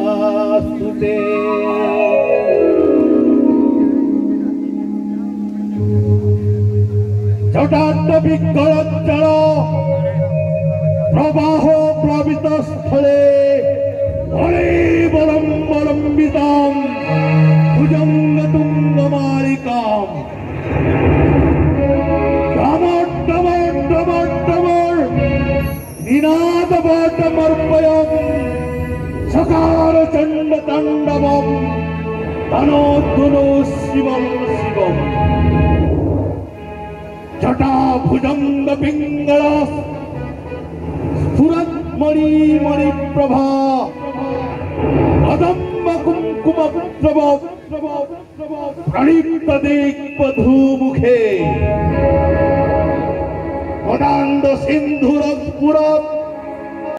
नमस्तुते जटाटविकलज्जल प्रवाह प्लावित स्थले हरिवलम्बलम्बितां भुजङ्गतुङ्गमालिकां डमर् निनादवाटमर्पयं सकारचण्डताण्डवं तनोद्धुनो शिवं शिवम् जटाभुजङ्गपिङ्गल स्फुरन्मणिमणिप्रभा कदम्बकुङ्कुमप्रभ प्रणीतदिग्वधूमुखे पदाण्डसिन्धुरस्फुरत्